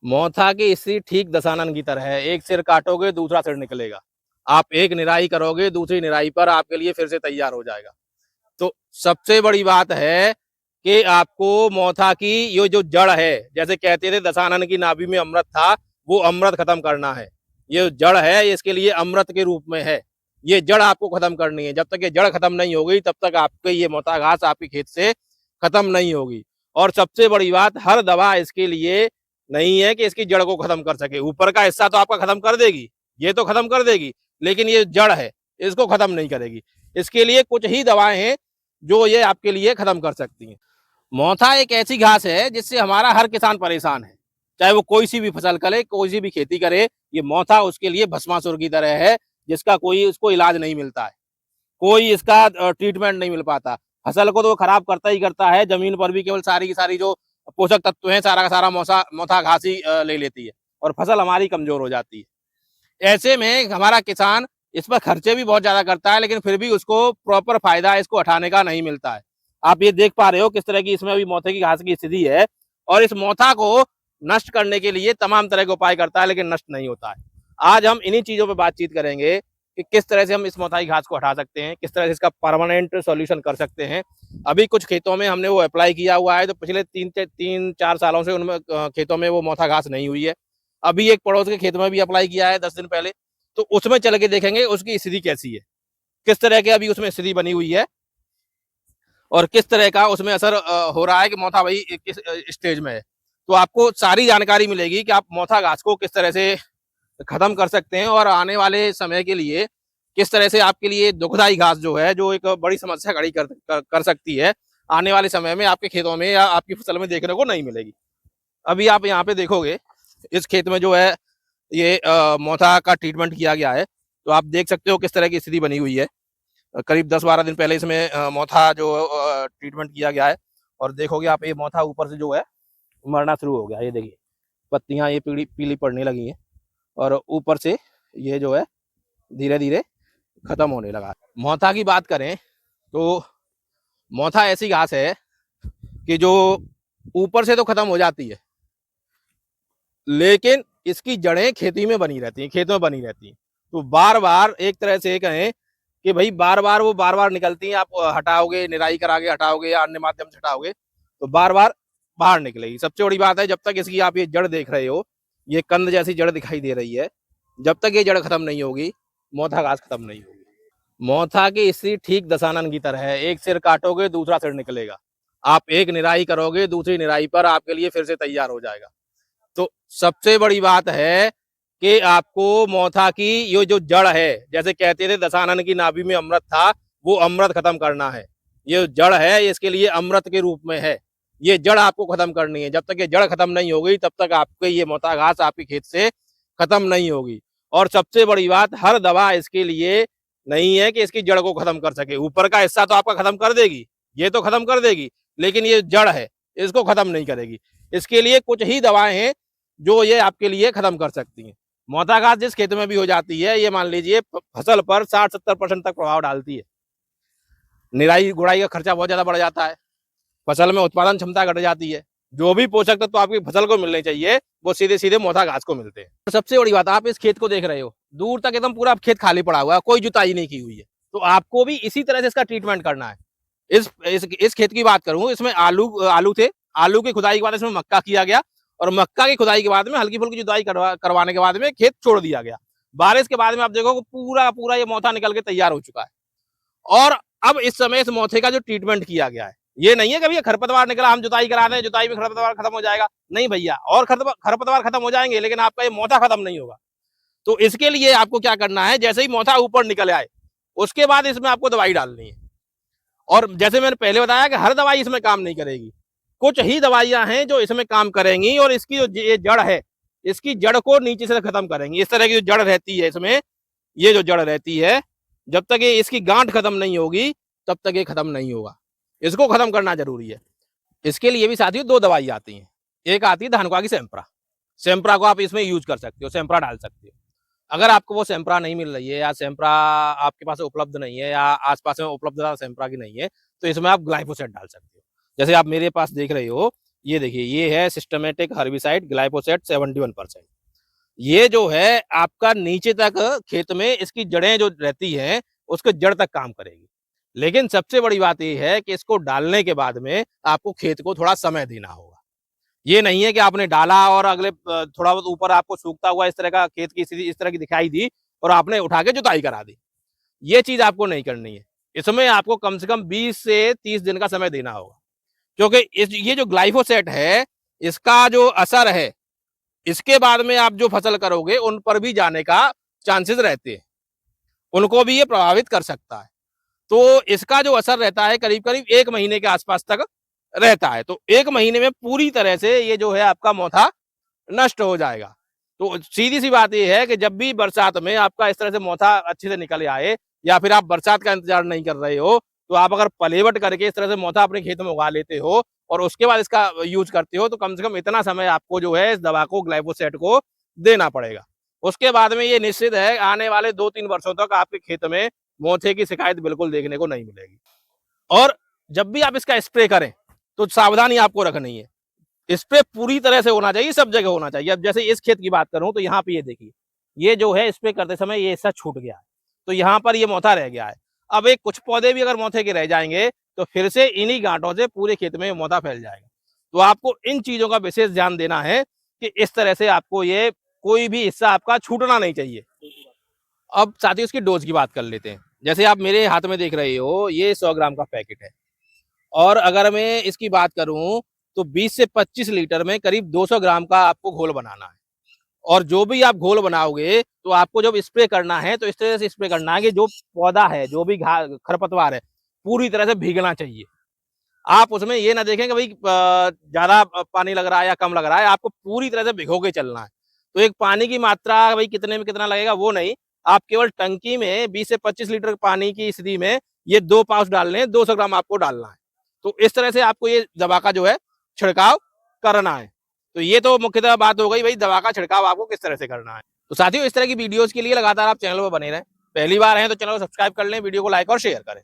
मोथा की स्त्री ठीक दशानन की तरह है, एक सिर काटोगे दूसरा सिर निकलेगा। आप एक निराई करोगे, दूसरी निराई पर आपके लिए फिर से तैयार हो जाएगा। तो सबसे बड़ी बात है कि आपको मोथा की ये जो जड़ है, जैसे कहते थे दशानन की नाभि में अमृत था, वो अमृत खत्म करना है। ये जड़ है, इसके लिए अमृत के रूप में है। ये जड़ आपको खत्म करनी है। जब तक ये जड़ खत्म नहीं होगी, तब तक आपके ये मोथा घास आपके खेत से खत्म नहीं होगी। और सबसे बड़ी बात, हर दवा इसके लिए नहीं है कि इसकी जड़ को खत्म कर सके। ऊपर का हिस्सा तो आपका खत्म कर देगी, ये तो खत्म कर देगी, लेकिन ये जड़ है, इसको खत्म नहीं करेगी। इसके लिए कुछ ही दवाएं हैं जो ये आपके लिए खत्म कर सकती हैं। मोथा एक ऐसी घास है जिससे हमारा हर किसान परेशान है, चाहे वो कोई सी भी फसल करे, कोई सी भी खेती करे। ये मोथा उसके लिए भस्मासुर की तरह है, जिसका कोई उसको इलाज नहीं मिलता है, कोई इसका ट्रीटमेंट नहीं मिल पाता। फसल को तो वो खराब करता ही करता है, जमीन पर भी केवल सारी की सारी जो पोषक तत्व हैं, सारा का सारा मोथा घास ही ले लेती है और फसल हमारी कमजोर हो जाती है। ऐसे में हमारा किसान इस पर खर्चे भी बहुत ज्यादा करता है, लेकिन फिर भी उसको प्रॉपर फायदा इसको हटाने का नहीं मिलता है। आप ये देख पा रहे हो किस तरह की इसमें अभी मोथे की घास की स्थिति है, और इस मोथा को नष्ट करने के लिए तमाम तरह के उपाय करता है, लेकिन नष्ट नहीं होता है। आज हम इन्हीं चीजों पर बातचीत करेंगे कि किस तरह से हम इस मोथा की घास को हटा सकते हैं, किस तरह से इसका परमानेंट सॉल्यूशन कर सकते हैं। अभी कुछ खेतों में हमने वो अप्लाई किया हुआ है, तो पिछले 3-4 सालों से उनमें खेतों में वो मोथा घास नहीं हुई है। अभी एक पड़ोस के खेत में भी अप्लाई किया है 10 दिन पहले, तो उसमें चल के देखेंगे उसकी स्थिति कैसी है, किस तरह की अभी उसमें स्थिति बनी हुई है, और किस तरह का उसमें असर हो रहा है कि मोथा भाई किस स्टेज में है। तो आपको सारी जानकारी मिलेगी कि आप मोथा घास को किस तरह से खत्म कर सकते हैं, और आने वाले समय के लिए किस तरह से आपके लिए दुखदाई घास जो है, जो एक बड़ी समस्या खड़ी कर सकती है, आने वाले समय में आपके खेतों में या आपकी फसल में देखने को नहीं मिलेगी। अभी आप यहाँ पे देखोगे, इस खेत में जो है ये मोथा का ट्रीटमेंट किया गया है, तो आप देख सकते हो किस तरह की स्थिति बनी हुई है। करीब 10-12 दिन पहले इसमें मोथा जो ट्रीटमेंट किया गया है, और देखोगे आप ये मोथा ऊपर से जो है मरना शुरू हो गया। ये देखिए पत्तियां ये पीली पीली पड़ने लगी हैं, और ऊपर से ये जो है धीरे धीरे खत्म होने लगा। मोथा की बात करें तो मोथा ऐसी घास है कि जो ऊपर से तो खत्म हो जाती है, लेकिन इसकी जड़ें खेती में बनी रहती हैं, खेत में बनी रहती हैं। तो बार बार एक तरह से कहें कि भाई बार बार निकलती हैं। आप हटाओगे, निराई करा के हटाओगे या अन्य माध्यम से हटाओगे, तो बार बार बाहर निकलेगी। सबसे बड़ी बात है, जब तक इसकी आप ये जड़ देख रहे हो, ये कंद जैसी जड़ दिखाई दे रही है, जब तक ये जड़ खत्म नहीं होगी, मोथा घास खत्म नहीं होगी। मोथा की स्त्री ठीक दशानन की तरह है, एक सिर काटोगे दूसरा सिर निकलेगा। आप एक निराई करोगे, दूसरी निराई पर आपके लिए फिर से तैयार हो जाएगा। तो सबसे बड़ी बात है कि आपको मोथा की ये जो जड़ है, जैसे कहते थे दशानन की नाभि में अमृत था, वो अमृत खत्म करना है। ये जड़ है, इसके लिए अमृत के रूप में है। ये जड़ आपको खत्म करनी है। जब तक ये जड़ खत्म नहीं होगी, तब तक आपके ये मोथा घास आपके खेत से खत्म नहीं होगी। और सबसे बड़ी बात, हर दवा इसके लिए नहीं है कि इसकी जड़ को खत्म कर सके। ऊपर का हिस्सा तो आपका खत्म कर देगी, ये तो खत्म कर देगी, लेकिन ये जड़ है, इसको खत्म नहीं करेगी। इसके लिए कुछ ही दवाएं हैं जो ये आपके लिए खत्म कर सकती हैं। मोथा घास जिस खेत में भी हो जाती है, ये मान लीजिए फसल पर 60-70% तक प्रभाव डालती है। निराई गुड़ाई का खर्चा बहुत ज्यादा बढ़ जाता है, फसल में उत्पादन क्षमता घट जाती है। जो भी पोषक तत्व तो आपकी फसल को मिलने चाहिए, वो सीधे सीधे मोथा घास को मिलते हैं। तो सबसे बड़ी बात, आप इस खेत को देख रहे हो, दूर तक एकदम पूरा खेत खाली पड़ा हुआ है, कोई जुताई नहीं की हुई है। तो आपको भी इसी तरह से इसका ट्रीटमेंट करना है। इस खेत की बात करूं, इसमें आलू थे, आलू की खुदाई के बाद इसमें मक्का किया गया, और मक्का की खुदाई के बाद में हल्की फुल्की जुताई करवाने के बाद में खेत छोड़ दिया गया। बारिश के बाद में आप देखो पूरा पूरा ये मोथा निकल के तैयार हो चुका है। और अब इस समय इस मोथे का जो ट्रीटमेंट किया गया है, ये नहीं है कभी खरपतवार निकला हम जुताई करा दें, जुताई में खरपतवार खत्म हो जाएगा, नहीं भैया। और खरपतवार खत्म हो जाएंगे, लेकिन आपका ये मोथा खत्म नहीं होगा। तो इसके लिए आपको क्या करना है, जैसे ही मोथा ऊपर निकल आए, उसके बाद इसमें आपको दवाई डालनी है। और जैसे मैंने पहले बताया कि हर दवाई इसमें काम नहीं करेगी, कुछ ही दवाइयां हैं जो इसमें काम करेंगी, और इसकी जो ये जड़ है, इसकी जड़ को नीचे से खत्म करेंगी। इस तरह की जो जड़ रहती है इसमें, ये जो जड़ रहती है, जब तक ये इसकी गांठ खत्म नहीं होगी, तब तक ये खत्म नहीं होगा। इसको खत्म करना जरूरी है। इसके लिए भी साथियों 2 दवाई आती हैं। एक आती है धानुका की सेम्प्रा, सेम्प्रा को आप इसमें यूज कर सकते हो, सेम्प्रा डाल सकते हो। अगर आपको वो सेम्प्रा नहीं मिल रही है, या सेम्प्रा आपके पास उपलब्ध नहीं है, या आसपास में उपलब्धता सेम्प्रा की नहीं है, तो इसमें आप ग्लाइफोसेट डाल सकते हो। जैसे आप मेरे पास देख रहे हो, ये देखिए, ये है सिस्टमेटिक हर्बिसाइड ग्लाइफोसेट 71%। ये जो है आपका नीचे तक खेत में इसकी जड़ें जो रहती हैं, उसके जड़ तक काम करेगी। लेकिन सबसे बड़ी बात ये है कि इसको डालने के बाद में आपको खेत को थोड़ा समय देना होगा। ये नहीं है कि आपने डाला और अगले थोड़ा बहुत ऊपर आपको सूखता हुआ इस तरह का खेत की स्थिति इस तरह की दिखाई दी और आपने उठा के जुताई करा दी। ये चीज़ आपको नहीं करनी है। इसमें आपको कम से कम 20 से 30 दिन का समय देना होगा। क्योंकि ये जो ग्लाइफोसेट है, इसका जो असर है, इसके बाद में आप जो फसल करोगे उन पर भी जाने का चांसेस रहते हैं। उनको भी ये प्रभावित कर सकता है। तो इसका जो असर रहता है करीब-करीब 1 महीने के आसपास तक रहता है। तो 1 महीने में पूरी तरह से ये जो है आपका मोथा नष्ट हो जाएगा। तो सीधी-सी बात ये है कि जब भी बरसात में आपका इस तरह से मोथा अच्छे से निकल आए या फिर आप बरसात का इंतज़ार नहीं कर रहे हो, तो आप अगर पलेवट करके इस तरह से मोथा अपने खेत में उगा लेते हो और उसके बाद इसका यूज़ करते हो, तो कम से कम इतना समय आपको जो है इस दवा को ग्लाइफोसेट को देना पड़ेगा। उसके बाद में ये निश्चित है आने वाले 2-3 वर्षों तक आपके खेत में मोथे की शिकायत बिल्कुल देखने को नहीं मिलेगी। और जब भी आप इसका स्प्रे करें, तो सावधानी आपको रखनी है। स्प्रे पूरी तरह से होना चाहिए, सब जगह होना चाहिए। अब जैसे इस खेत की बात करूँ तो यहाँ पे ये देखिए, ये जो है स्प्रे करते समय ये हिस्सा छूट गया है, तो यहाँ पर ये मोथा रह गया है। अब एक कुछ पौधे भी अगर मोथे के रह जाएँगे, तो फिर से इन्हीं गाँठों से पूरे खेत में मोथा फैल जाएगा। तो आपको इन चीज़ों का विशेष ध्यान देना है कि इस तरह से आपको ये कोई भी हिस्सा आपका छूटना नहीं चाहिए। अब साथ ही उसकी डोज़ की बात कर लेते हैं। जैसे आप मेरे हाथ में देख रहे हो, ये 100 ग्राम का पैकेट है और अगर मैं इसकी बात करूँ, तो 20 से 25 लीटर में करीब 200 ग्राम का आपको घोल बनाना है। और जो भी आप घोल बनाओगे, तो आपको जब स्प्रे करना है, तो इस तरह से स्प्रे करना है कि जो पौधा है, जो भी खरपतवार है, पूरी तरह से भीगना चाहिए। आप उसमें ये ना देखें कि भई ज़्यादा पानी लग रहा है या कम लग रहा है, आपको पूरी तरह से भिगो के चलना है। तो एक पानी की मात्रा भई कितने में कितना लगेगा वो नहीं, आप केवल टंकी में 20 से 25 लीटर पानी की स्थिति में ये 2 पाउच डालने हैं, 200 ग्राम आपको डालना है। तो इस तरह से आपको ये दवा का जो है छिड़काव करना है। तो ये तो मुख्यतः बात हो गई भई दवा का छिड़काव आपको किस तरह से करना है। तो साथियों इस तरह की वीडियोज़ के लिए लगातार आप चैनल पर बने रहें। पहली बार हैं तो चैनल को सब्सक्राइब कर लें, वीडियो को लाइक और शेयर करें।